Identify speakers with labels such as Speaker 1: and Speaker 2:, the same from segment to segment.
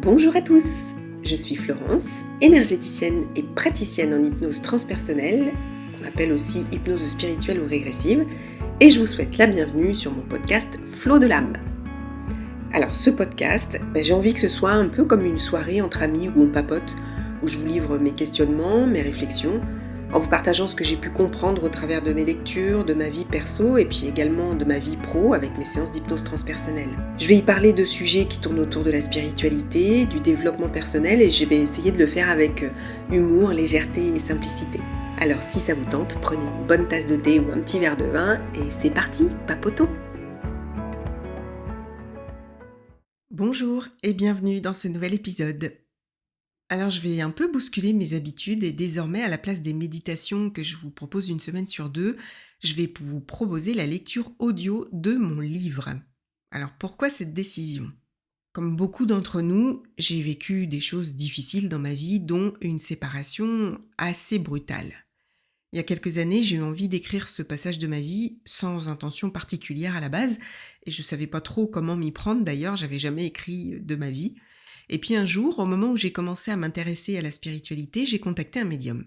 Speaker 1: Bonjour à tous, je suis Florence, énergéticienne et praticienne en hypnose transpersonnelle, qu'on appelle aussi hypnose spirituelle ou régressive, et je vous souhaite la bienvenue sur mon podcast Flow de l'âme. Alors ce podcast, j'ai envie que ce soit un peu comme une soirée entre amis où on papote, où je vous livre mes questionnements, mes réflexions, en vous partageant ce que j'ai pu comprendre au travers de mes lectures, de ma vie perso et puis également de ma vie pro avec mes séances d'hypnose transpersonnelle. Je vais y parler de sujets qui tournent autour de la spiritualité, du développement personnel et je vais essayer de le faire avec humour, légèreté et simplicité. Alors si ça vous tente, prenez une bonne tasse de thé ou un petit verre de vin et c'est parti, papotons! Bonjour et bienvenue dans ce nouvel épisode. Alors je vais un peu bousculer mes habitudes et désormais à la place des méditations que je vous propose une semaine sur deux, je vais vous proposer la lecture audio de mon livre. Alors pourquoi cette décision ? Comme beaucoup d'entre nous, j'ai vécu des choses difficiles dans ma vie, dont une séparation assez brutale. Il y a quelques années, j'ai eu envie d'écrire ce passage de ma vie sans intention particulière à la base, et je savais pas trop comment m'y prendre d'ailleurs, j'avais jamais écrit de ma vie. Et puis un jour, au moment où j'ai commencé à m'intéresser à la spiritualité, j'ai contacté un médium.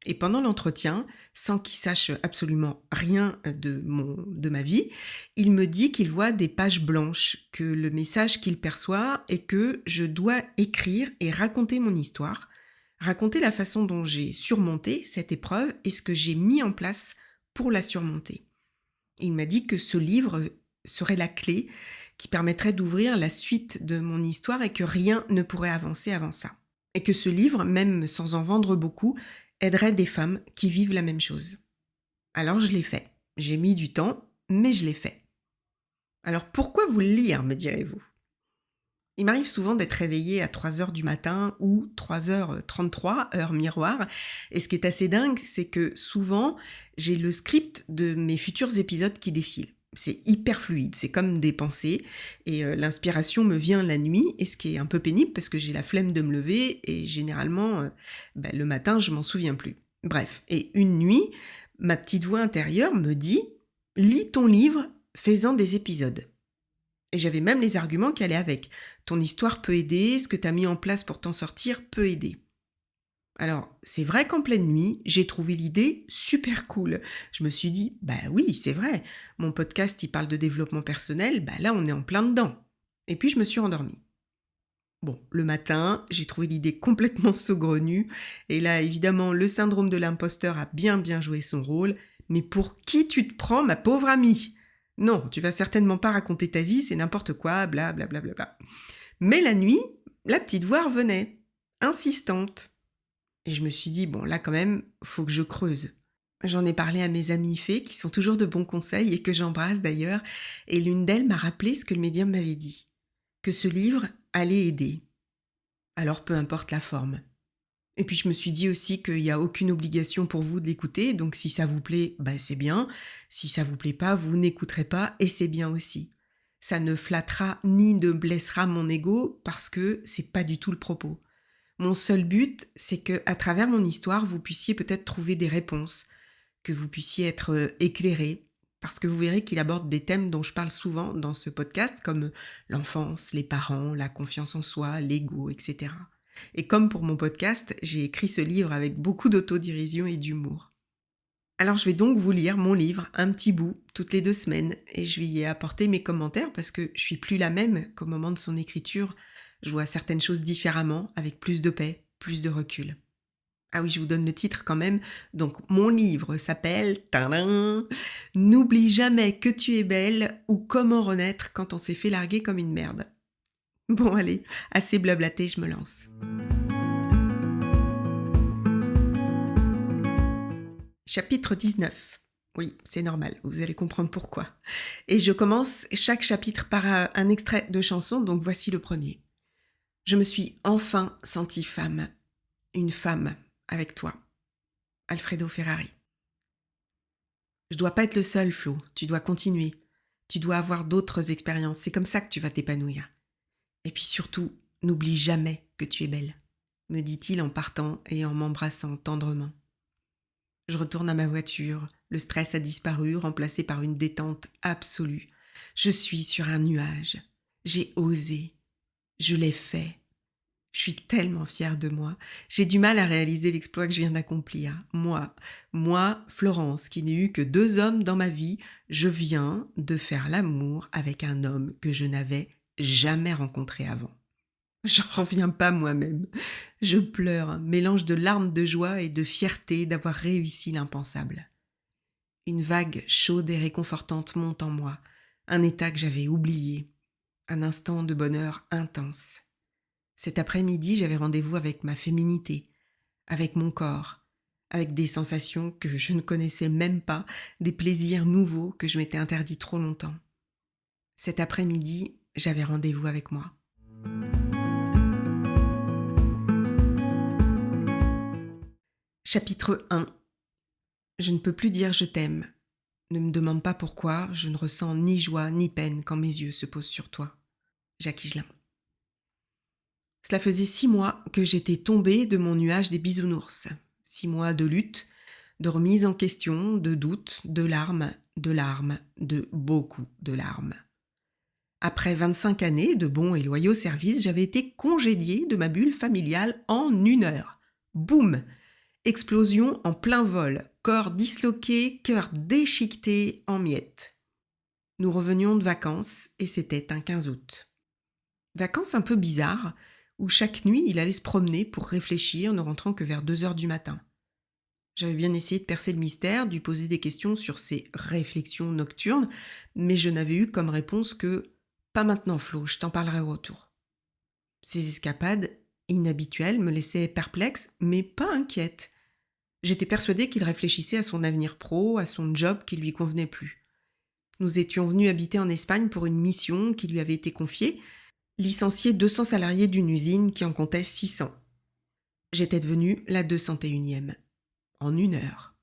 Speaker 1: Et pendant l'entretien, sans qu'il sache absolument rien de ma vie, il me dit qu'il voit des pages blanches, que le message qu'il perçoit est que je dois écrire et raconter mon histoire, raconter la façon dont j'ai surmonté cette épreuve et ce que j'ai mis en place pour la surmonter. Il m'a dit que ce livre serait la clé qui permettrait d'ouvrir la suite de mon histoire et que rien ne pourrait avancer avant ça. Et que ce livre, même sans en vendre beaucoup, aiderait des femmes qui vivent la même chose. Alors je l'ai fait. J'ai mis du temps, mais je l'ai fait. Alors pourquoi vous le lire, me direz-vous ? Il m'arrive souvent d'être réveillée à 3h du matin ou 3h33, heure miroir. Et ce qui est assez dingue, c'est que souvent, j'ai le script de mes futurs épisodes qui défilent. C'est hyper fluide, c'est comme des pensées. Et l'inspiration me vient la nuit, et ce qui est un peu pénible parce que j'ai la flemme de me lever. Et généralement, le matin, je m'en souviens plus. Bref, et une nuit, ma petite voix intérieure me dit « Lis ton livre, fais-en des épisodes ». Et j'avais même les arguments qui allaient avec. Ton histoire peut aider, ce que tu as mis en place pour t'en sortir peut aider. Alors, c'est vrai qu'en pleine nuit, j'ai trouvé l'idée super cool. Je me suis dit, oui, c'est vrai, mon podcast, il parle de développement personnel, là, on est en plein dedans. Et puis, je me suis endormie. Bon, le matin, j'ai trouvé l'idée complètement saugrenue. Et là, évidemment, le syndrome de l'imposteur a bien joué son rôle. Mais pour qui tu te prends, ma pauvre amie ? Non, tu vas certainement pas raconter ta vie, c'est n'importe quoi, blablabla. Mais la nuit, la petite voix revenait, insistante. Et je me suis dit, bon, là quand même, faut que je creuse. J'en ai parlé à mes amies fées, qui sont toujours de bons conseils et que j'embrasse d'ailleurs, et l'une d'elles m'a rappelé ce que le médium m'avait dit, que ce livre allait aider. Alors peu importe la forme. Et puis je me suis dit aussi qu'il n'y a aucune obligation pour vous de l'écouter, donc si ça vous plaît, c'est bien. Si ça vous plaît pas, vous n'écouterez pas et c'est bien aussi. Ça ne flattera ni ne blessera mon ego parce que c'est pas du tout le propos. Mon seul but, c'est que à travers mon histoire, vous puissiez peut-être trouver des réponses, que vous puissiez être éclairé, parce que vous verrez qu'il aborde des thèmes dont je parle souvent dans ce podcast, comme l'enfance, les parents, la confiance en soi, l'ego, etc. Et comme pour mon podcast, j'ai écrit ce livre avec beaucoup d'autodérision et d'humour. Alors je vais donc vous lire mon livre, un petit bout, toutes les 2 semaines, et je vais y apporter mes commentaires parce que je suis plus la même qu'au moment de son écriture. Je vois certaines choses différemment, avec plus de paix, plus de recul. Ah oui, je vous donne le titre quand même. Donc mon livre s'appelle tadam, « N'oublie jamais que tu es belle » ou « Comment renaître quand on s'est fait larguer comme une merde ». Bon allez, assez blablaté, je me lance. Chapitre 19. Oui, c'est normal, vous allez comprendre pourquoi. Et je commence chaque chapitre par un extrait de chanson, donc voici le premier. Je me suis enfin sentie femme. Une femme avec toi. Alfredo Ferrari. Je dois pas être le seul, Flo. Tu dois continuer. Tu dois avoir d'autres expériences. C'est comme ça que tu vas t'épanouir. Et puis surtout, n'oublie jamais que tu es belle, me dit-il en partant et en m'embrassant tendrement. Je retourne à ma voiture. Le stress a disparu, remplacé par une détente absolue. Je suis sur un nuage. J'ai osé. Je l'ai fait. Je suis tellement fière de moi. J'ai du mal à réaliser l'exploit que je viens d'accomplir. Moi, Florence, qui n'ai eu que 2 hommes dans ma vie, je viens de faire l'amour avec un homme que je n'avais jamais rencontré avant. J'en reviens pas moi-même. Je pleure, un mélange de larmes de joie et de fierté d'avoir réussi l'impensable. Une vague chaude et réconfortante monte en moi, un état que j'avais oublié, un instant de bonheur intense. Cet après-midi, j'avais rendez-vous avec ma féminité, avec mon corps, avec des sensations que je ne connaissais même pas, des plaisirs nouveaux que je m'étais interdit trop longtemps. Cet après-midi, j'avais rendez-vous avec moi. Chapitre 1. Je ne peux plus dire je t'aime. Ne me demande pas pourquoi, je ne ressens ni joie ni peine quand mes yeux se posent sur toi. Jacques Higelin. Cela faisait 6 mois que j'étais tombée de mon nuage des bisounours. 6 mois de lutte, de remise en question, de doutes, de larmes, de beaucoup de larmes. Après 25 années de bons et loyaux services, j'avais été congédiée de ma bulle familiale en 1 heure. Boum! Explosion en plein vol, corps disloqué, cœur déchiqueté en miettes. Nous revenions de vacances et c'était un 15 août. Vacances un peu bizarres, où chaque nuit il allait se promener pour réfléchir, ne rentrant que vers 2 heures du matin. J'avais bien essayé de percer le mystère, de lui poser des questions sur ses réflexions nocturnes, mais je n'avais eu comme réponse que « Pas maintenant Flo, je t'en parlerai au retour ». Ces escapades inhabituelles me laissaient perplexe, mais pas inquiète. J'étais persuadée qu'il réfléchissait à son avenir pro, à son job qui lui convenait plus. Nous étions venus habiter en Espagne pour une mission qui lui avait été confiée, licencier 200 salariés d'une usine qui en comptait 600. J'étais devenue la 201e, en 1 heure.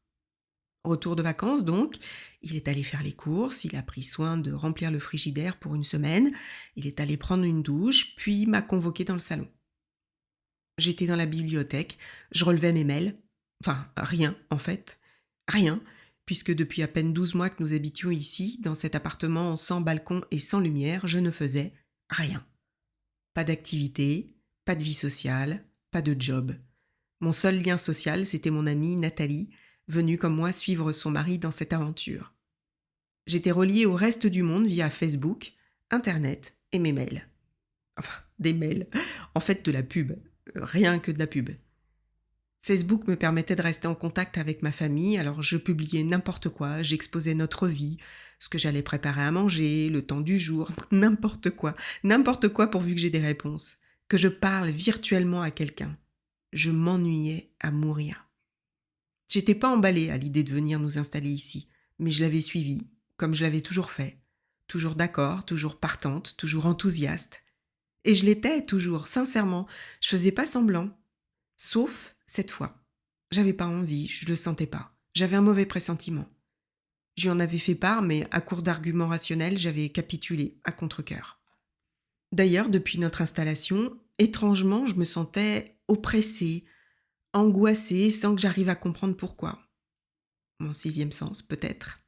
Speaker 1: Retour de vacances donc, il est allé faire les courses, il a pris soin de remplir le frigidaire pour 1 semaine, il est allé prendre une douche, puis m'a convoquée dans le salon. J'étais dans la bibliothèque, je relevais mes mails, enfin rien en fait, rien, puisque depuis à peine 12 mois que nous habitions ici, dans cet appartement sans balcon et sans lumière, je ne faisais rien. Pas d'activité, pas de vie sociale, pas de job. Mon seul lien social, c'était mon amie Nathalie, venue comme moi suivre son mari dans cette aventure. J'étais reliée au reste du monde via Facebook, Internet et mes mails. Enfin, des mails. En fait, de la pub. Rien que de la pub. Facebook me permettait de rester en contact avec ma famille, alors je publiais n'importe quoi, j'exposais notre vie, ce que j'allais préparer à manger, le temps du jour, n'importe quoi pourvu que j'ai des réponses, que je parle virtuellement à quelqu'un. Je m'ennuyais à mourir. J'étais pas emballée à l'idée de venir nous installer ici, mais je l'avais suivi, comme je l'avais toujours fait. Toujours d'accord, toujours partante, toujours enthousiaste. Et je l'étais toujours, sincèrement, je faisais pas semblant. Sauf cette fois. J'avais pas envie, je le sentais pas. J'avais un mauvais pressentiment. Je lui en avais fait part, mais à court d'arguments rationnels, j'avais capitulé à contre-cœur. D'ailleurs, depuis notre installation, étrangement, je me sentais oppressée, angoissée, sans que j'arrive à comprendre pourquoi. Mon 6e sens, peut-être.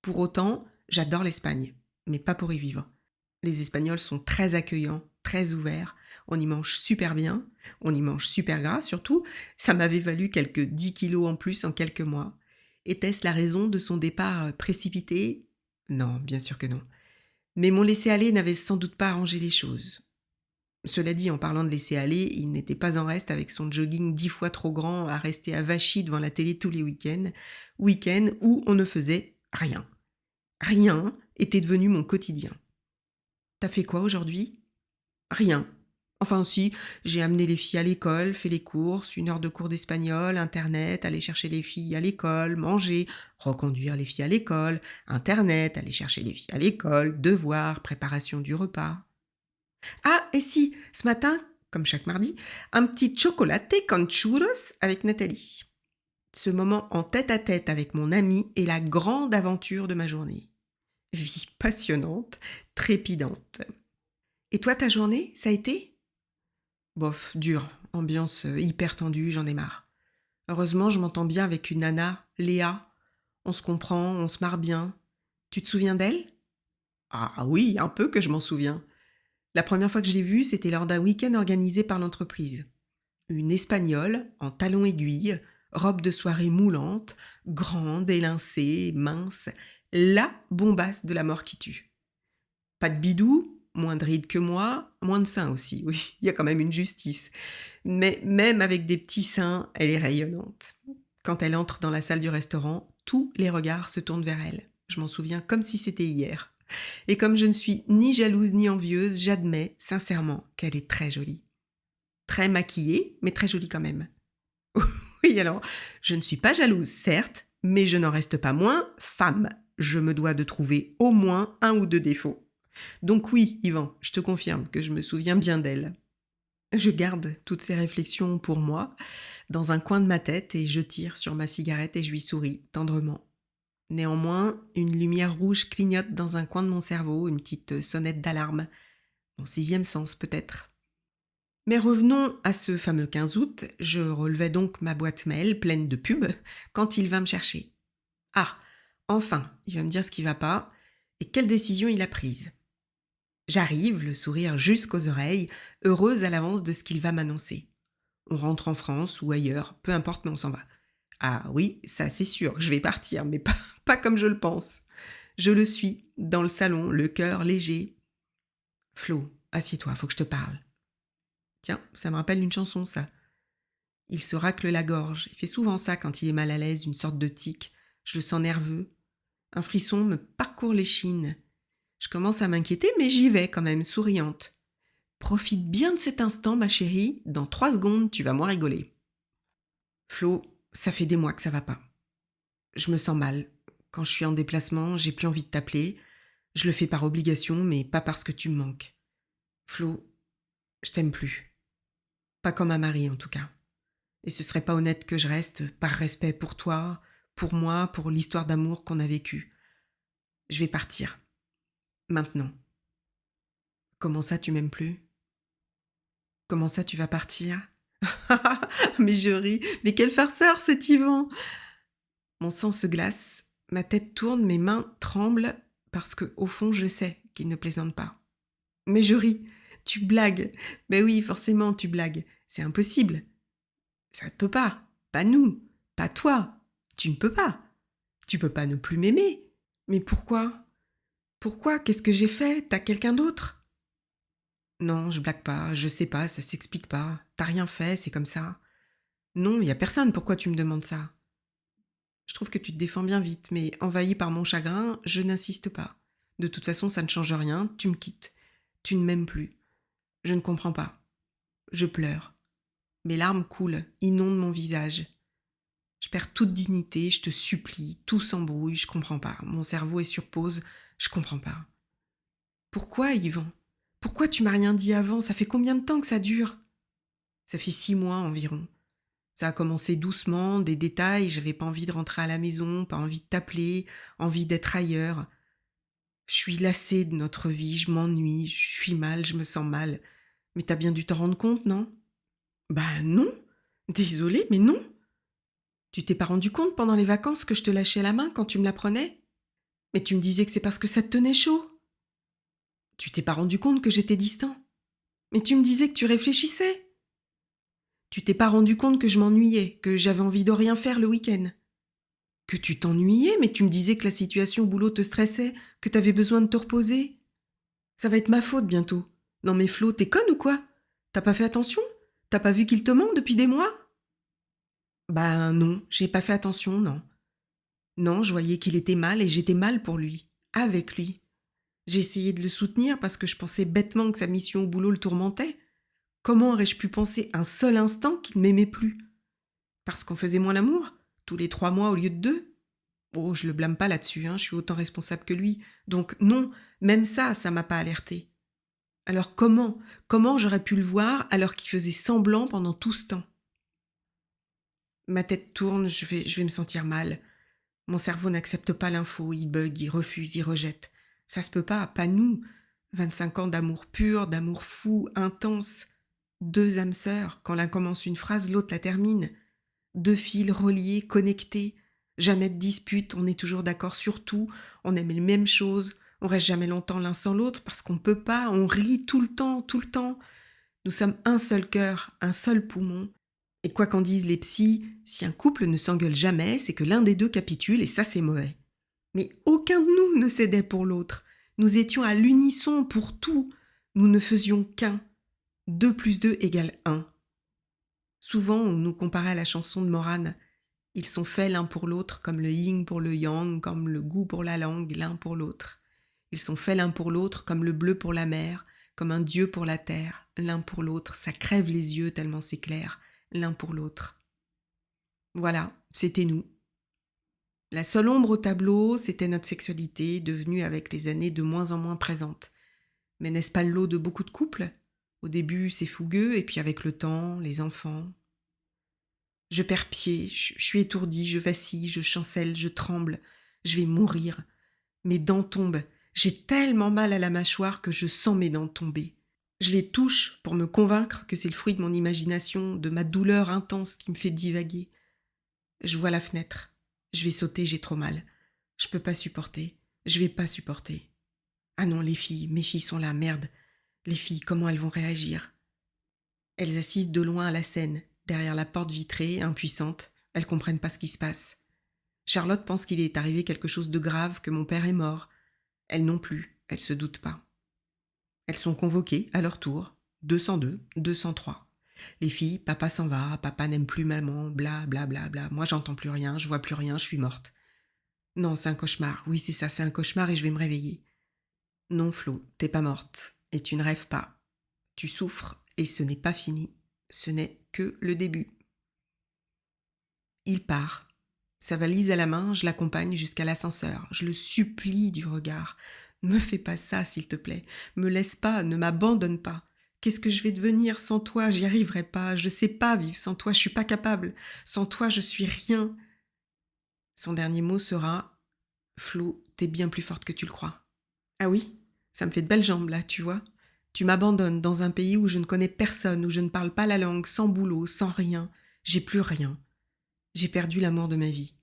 Speaker 1: Pour autant, j'adore l'Espagne, mais pas pour y vivre. Les Espagnols sont très accueillants, très ouverts, on y mange super bien, on y mange super gras surtout, ça m'avait valu quelques 10 kilos en plus en quelques mois. Était-ce la raison de son départ précipité ? Non, bien sûr que non. Mais mon laisser-aller n'avait sans doute pas arrangé les choses. Cela dit, en parlant de laisser-aller, il n'était pas en reste avec son jogging 10 fois trop grand à rester avachi devant la télé tous les week-ends où on ne faisait rien. Rien était devenu mon quotidien. T'as fait quoi aujourd'hui ? Rien. Enfin si, j'ai amené les filles à l'école, fait les courses, 1 heure de cours d'espagnol, internet, aller chercher les filles à l'école, manger, reconduire les filles à l'école, internet, aller chercher les filles à l'école, devoirs, préparation du repas. Ah, et si, ce matin, comme chaque mardi, un petit chocolate con churros avec Nathalie. Ce moment en tête-à-tête avec mon amie est la grande aventure de ma journée. Vie passionnante, trépidante. Et toi, ta journée, ça a été ? Bof, dur, ambiance hyper tendue, j'en ai marre. Heureusement, je m'entends bien avec une nana, Léa. On se comprend, on se marre bien. Tu te souviens d'elle ? Ah oui, un peu que je m'en souviens. La première fois que je l'ai vue, c'était lors d'un week-end organisé par l'entreprise. Une Espagnole, en talons aiguilles, robe de soirée moulante, grande, élancée, mince, la bombasse de la mort qui tue. Pas de bidou, moins de rides que moi, moins de seins aussi, oui, il y a quand même une justice. Mais même avec des petits seins, elle est rayonnante. Quand elle entre dans la salle du restaurant, tous les regards se tournent vers elle. Je m'en souviens comme si c'était hier. Et comme je ne suis ni jalouse ni envieuse, j'admets sincèrement qu'elle est très jolie. Très maquillée, mais très jolie quand même. Oui, alors, je ne suis pas jalouse, certes, mais je n'en reste pas moins femme. Je me dois de trouver au moins un ou deux défauts. Donc oui, Yvan, je te confirme que je me souviens bien d'elle. Je garde toutes ces réflexions pour moi, dans un coin de ma tête, et je tire sur ma cigarette et je lui souris tendrement. Néanmoins, une lumière rouge clignote dans un coin de mon cerveau, une petite sonnette d'alarme. Mon sixième sens, peut-être. Mais revenons à ce fameux 15 août, je relevais donc ma boîte mail pleine de pubs quand il va me chercher. Ah, enfin, il va me dire ce qui va pas et quelle décision il a prise. J'arrive, le sourire jusqu'aux oreilles, heureuse à l'avance de ce qu'il va m'annoncer. On rentre en France ou ailleurs, peu importe, mais on s'en va. Ah oui, ça c'est sûr, je vais partir, mais pas comme je le pense. Je le suis, dans le salon, le cœur léger. Flo, assieds-toi, faut que je te parle. Tiens, ça me rappelle une chanson, ça. Il se racle la gorge. Il fait souvent ça quand il est mal à l'aise, une sorte de tic. Je le sens nerveux. Un frisson me parcourt l'échine. Je commence à m'inquiéter, mais j'y vais quand même, souriante. Profite bien de cet instant, ma chérie. Dans 3 secondes, tu vas moins rigoler. Flo, ça fait des mois que ça va pas. Je me sens mal. Quand je suis en déplacement, j'ai plus envie de t'appeler. Je le fais par obligation, mais pas parce que tu me manques. Flo, je t'aime plus. Pas comme un mari, en tout cas. Et ce serait pas honnête que je reste, par respect pour toi, pour moi, pour l'histoire d'amour qu'on a vécue. Je vais partir. Maintenant. Comment ça, tu m'aimes plus? Comment ça, tu vas partir? Mais je ris. Mais quel farceur, cet Yvan! Mon sang se glace, ma tête tourne, mes mains tremblent, parce que, au fond, je sais qu'il ne plaisante pas. Mais je ris. Tu blagues. Mais oui, forcément, tu blagues. C'est impossible. Ça ne peut pas. Pas nous. Pas toi. Tu ne peux pas. Tu peux pas ne plus m'aimer. Mais pourquoi? Pourquoi? Qu'est-ce que j'ai fait? T'as quelqu'un d'autre? Non, je blague pas, je sais pas, ça s'explique pas. T'as rien fait, c'est comme ça. Non, y a personne, pourquoi tu me demandes ça? Je trouve que tu te défends bien vite, mais envahi par mon chagrin, je n'insiste pas. De toute façon, ça ne change rien, tu me quittes. Tu ne m'aimes plus. Je ne comprends pas. Je pleure. Mes larmes coulent, inondent mon visage. Je perds toute dignité, je te supplie, tout s'embrouille, je comprends pas. Mon cerveau est sur pause, je comprends pas. Pourquoi, Yvan? Pourquoi tu m'as rien dit avant? Ça fait combien de temps que ça dure? Ça fait 6 mois environ. Ça a commencé doucement, des détails, j'avais pas envie de rentrer à la maison, pas envie de t'appeler, envie d'être ailleurs. Je suis lassée de notre vie, je m'ennuie, je suis mal, je me sens mal. Mais t'as bien dû t'en rendre compte, non? Ben non. Désolée, mais non. Tu t'es pas rendu compte pendant les vacances que je te lâchais la main quand tu me la prenais? Mais tu me disais que c'est parce que ça te tenait chaud. Tu t'es pas rendu compte que j'étais distant. Mais tu me disais que tu réfléchissais. Tu t'es pas rendu compte que je m'ennuyais, que j'avais envie de rien faire le week-end. Que tu t'ennuyais, mais tu me disais que la situation au boulot te stressait, que t'avais besoin de te reposer. Ça va être ma faute bientôt. Non mais Flo, t'es conne ou quoi? T'as pas fait attention? T'as pas vu qu'il te manque depuis des mois? Ben non, j'ai pas fait attention, non. Non, je voyais qu'il était mal et j'étais mal pour lui. Avec lui. J'ai essayé de le soutenir parce que je pensais bêtement que sa mission au boulot le tourmentait. Comment aurais-je pu penser un seul instant qu'il ne m'aimait plus? Parce qu'on faisait moins l'amour? Tous les 3 mois au lieu de 2? Oh, je le blâme pas là-dessus, hein, je suis autant responsable que lui. Donc non, même ça m'a pas alertée. Alors comment j'aurais pu le voir alors qu'il faisait semblant pendant tout ce temps? Ma tête tourne, je vais me sentir mal. Mon cerveau n'accepte pas l'info, il bug, il refuse, il rejette. Ça se peut pas nous. 25 ans d'amour pur, d'amour fou, intense. 2 âmes sœurs, quand l'un commence une phrase, l'autre la termine. 2 fils reliés, connectés. Jamais de dispute, on est toujours d'accord sur tout, on aime les mêmes choses, On reste jamais longtemps l'un sans l'autre parce qu'on peut pas, on rit tout le temps, tout le temps. Nous sommes un seul cœur, un seul poumon. Et quoi qu'en disent les psys, si un couple ne s'engueule jamais, c'est que l'un des deux capitule et ça c'est mauvais. Mais aucun de nous ne cédait pour l'autre. Nous étions à l'unisson pour tout. Nous ne faisions qu'un. 2 plus 2 égale 1. Souvent, on nous comparait à la chanson de Morane. Ils sont faits l'un pour l'autre, comme le yin pour le yang, comme le goût pour la langue, l'un pour l'autre. Ils sont faits l'un pour l'autre, comme le bleu pour la mer, comme un dieu pour la terre, l'un pour l'autre. Ça crève les yeux tellement c'est clair, l'un pour l'autre. Voilà, c'était nous. La seule ombre au tableau, c'était notre sexualité, devenue avec les années de moins en moins présente. Mais n'est-ce pas le lot de beaucoup de couples ? Au début, c'est fougueux, et puis avec le temps, les enfants. Je perds pied, je suis étourdie, je vacille, je chancelle, je tremble. Je vais mourir. Mes dents tombent. J'ai tellement mal à la mâchoire que je sens mes dents tomber. Je les touche pour me convaincre que c'est le fruit de mon imagination, de ma douleur intense qui me fait divaguer. Je vois la fenêtre. Je vais sauter, j'ai trop mal. Je peux pas supporter. Je vais pas supporter. Ah non, les filles, mes filles sont là, merde. Les filles, comment elles vont réagir ? Elles assistent de loin à la scène, derrière la porte vitrée, impuissantes. Elles comprennent pas ce qui se passe. Charlotte pense qu'il est arrivé quelque chose de grave, que mon père est mort. Elles non plus, elles se doutent pas. Elles sont convoquées, à leur tour. 202, 203. Les filles, papa s'en va, papa n'aime plus maman, bla bla bla bla. Moi j'entends plus rien, je vois plus rien, je suis morte. Non, c'est un cauchemar. Oui, c'est ça, c'est un cauchemar et je vais me réveiller. Non, Flo, t'es pas morte. Et tu ne rêves pas. Tu souffres et ce n'est pas fini. Ce n'est que le début. Il part. Sa valise à la main, je l'accompagne jusqu'à l'ascenseur. Je le supplie du regard. Ne me fais pas ça, s'il te plaît. Me laisse pas, ne m'abandonne pas. Qu'est-ce que je vais devenir sans toi ? J'y arriverai pas. Je sais pas vivre sans toi. Je suis pas capable. Sans toi, je suis rien. Son dernier mot sera « Flo, t'es bien plus forte que tu le crois. » Ah oui, ça me fait de belles jambes là, tu vois. Tu m'abandonnes dans un pays où je ne connais personne, où je ne parle pas la langue, sans boulot, sans rien. J'ai plus rien. J'ai perdu l'amour de ma vie.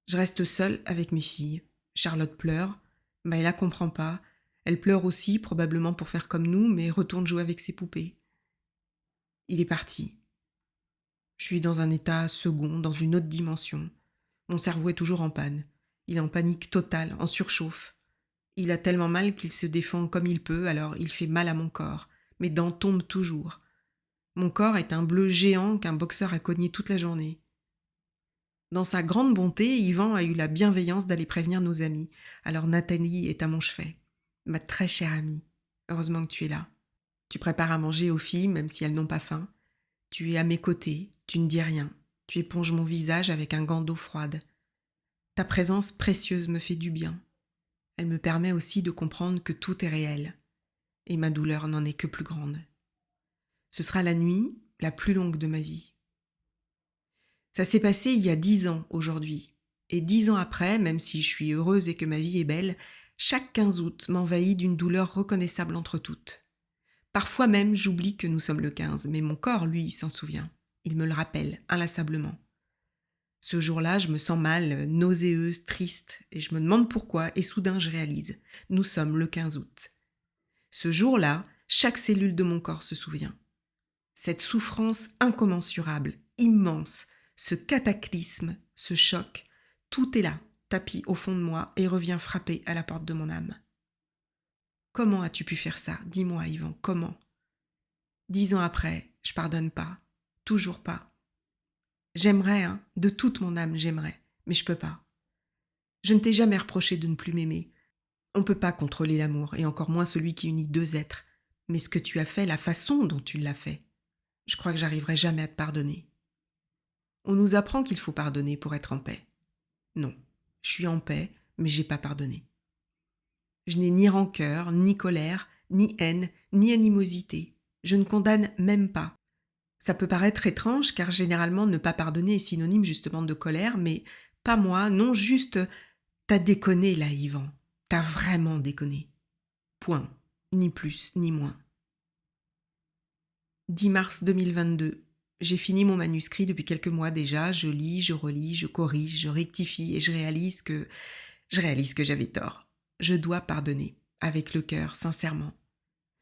Speaker 1: Je reste seule avec mes filles. Charlotte pleure. Maëla comprend pas. Elle pleure aussi, probablement pour faire comme nous, mais retourne jouer avec ses poupées. Il est parti. Je suis dans un état second, dans une autre dimension. Mon cerveau est toujours en panne. Il est en panique totale, en surchauffe. Il a tellement mal qu'il se défend comme il peut, alors il fait mal à mon corps. Mes dents tombent toujours. Mon corps est un bleu géant qu'un boxeur a cogné toute la journée. Dans sa grande bonté, Yvan a eu la bienveillance d'aller prévenir nos amis. Alors Nathalie est à mon chevet. Ma très chère amie, heureusement que tu es là. Tu prépares à manger aux filles, même si elles n'ont pas faim. Tu es à mes côtés, tu ne dis rien. Tu éponges mon visage avec un gant d'eau froide. Ta présence précieuse me fait du bien. Elle me permet aussi de comprendre que tout est réel. Et ma douleur n'en est que plus grande. Ce sera la nuit la plus longue de ma vie. Ça s'est passé il y a 10 ans aujourd'hui. Et 10 ans après, même si je suis heureuse et que ma vie est belle, chaque 15 août m'envahit d'une douleur reconnaissable entre toutes. Parfois même, j'oublie que nous sommes le 15, mais mon corps, lui, s'en souvient. Il me le rappelle, inlassablement. Ce jour-là, je me sens mal, nauséeuse, triste, et je me demande pourquoi, et soudain je réalise. Nous sommes le 15 août. Ce jour-là, chaque cellule de mon corps se souvient. Cette souffrance incommensurable, immense, ce cataclysme, ce choc, tout est là, tapis au fond de moi et revient frapper à la porte de mon âme. Comment as-tu pu faire ça ? Dis-moi, Yvan, comment ? 10 ans après, je pardonne pas, toujours pas. J'aimerais, de toute mon âme, j'aimerais, mais je peux pas. Je ne t'ai jamais reproché de ne plus m'aimer. On ne peut pas contrôler l'amour, et encore moins celui qui unit deux êtres. Mais ce que tu as fait, la façon dont tu l'as fait, je crois que j'arriverai jamais à te pardonner. On nous apprend qu'il faut pardonner pour être en paix. Non, je suis en paix, mais j'ai pas pardonné. Je n'ai ni rancœur, ni colère, ni haine, ni animosité. Je ne condamne même pas. Ça peut paraître étrange, car généralement ne pas pardonner est synonyme justement de colère, mais pas moi, non, juste t'as déconné là, Yvan. T'as vraiment déconné. Point. Ni plus, ni moins. 10 mars 2022. J'ai fini mon manuscrit depuis quelques mois déjà. Je lis, je relis, je corrige, je rectifie et je réalise que j'avais tort. Je dois pardonner, avec le cœur, sincèrement.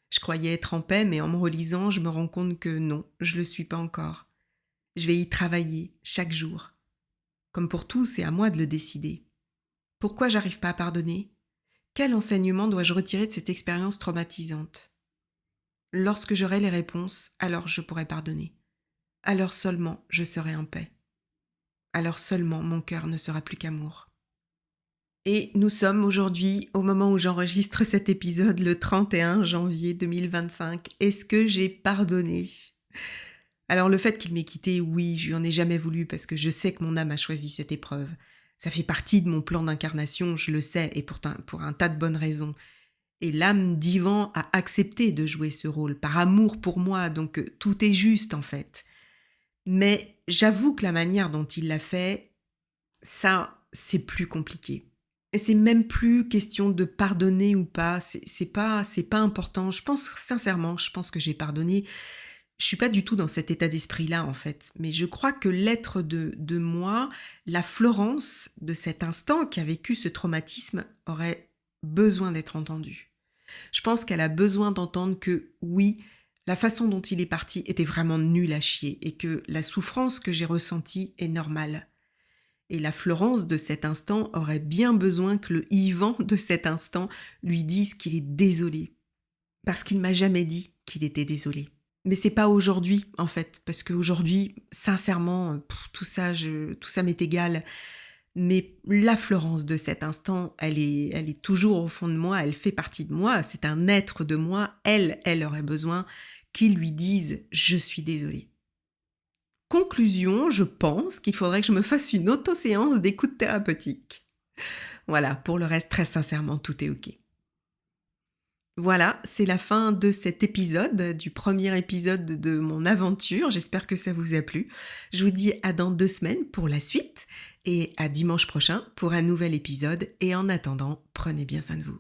Speaker 1: Je croyais être en paix, mais en me relisant, je me rends compte que non, je le suis pas encore. Je vais y travailler chaque jour. Comme pour tout, c'est à moi de le décider. Pourquoi j'arrive pas à pardonner ? Quel enseignement dois-je retirer de cette expérience traumatisante ? Lorsque j'aurai les réponses, alors je pourrai pardonner. Alors seulement je serai en paix. Alors seulement mon cœur ne sera plus qu'amour. Et nous sommes aujourd'hui, au moment où j'enregistre cet épisode, le 31 janvier 2025. Est-ce que j'ai pardonné ? Alors le fait qu'il m'ait quitté, oui, je lui en ai jamais voulu parce que je sais que mon âme a choisi cette épreuve. Ça fait partie de mon plan d'incarnation, je le sais, et pour un tas de bonnes raisons. Et l'âme d'Ivan a accepté de jouer ce rôle, par amour pour moi, donc tout est juste en fait. Mais j'avoue que la manière dont il l'a fait, ça, c'est plus compliqué. Et c'est même plus question de pardonner ou pas, c'est pas important. Je pense sincèrement, je pense que j'ai pardonné. Je suis pas du tout dans cet état d'esprit-là en fait, mais je crois que l'être de moi, la Florence de cet instant qui a vécu ce traumatisme aurait besoin d'être entendue. Je pense qu'elle a besoin d'entendre que oui, la façon dont il est parti était vraiment nulle à chier et que la souffrance que j'ai ressentie est normale. Et la Florence de cet instant aurait bien besoin que le Yvan de cet instant lui dise qu'il est désolé. Parce qu'il m'a jamais dit qu'il était désolé. Mais c'est pas aujourd'hui, en fait, parce qu'aujourd'hui, sincèrement, tout ça m'est égal. Mais la Florence de cet instant, elle est toujours au fond de moi, elle fait partie de moi, c'est un être de moi, elle aurait besoin qu'il lui dise « je suis désolée ». Conclusion, je pense qu'il faudrait que je me fasse une auto-séance d'écoute thérapeutique. Voilà, pour le reste, très sincèrement, tout est ok. Voilà, c'est la fin de cet épisode, du premier épisode de mon aventure. J'espère que ça vous a plu. Je vous dis à dans 2 semaines pour la suite et à dimanche prochain pour un nouvel épisode. Et en attendant, prenez bien soin de vous.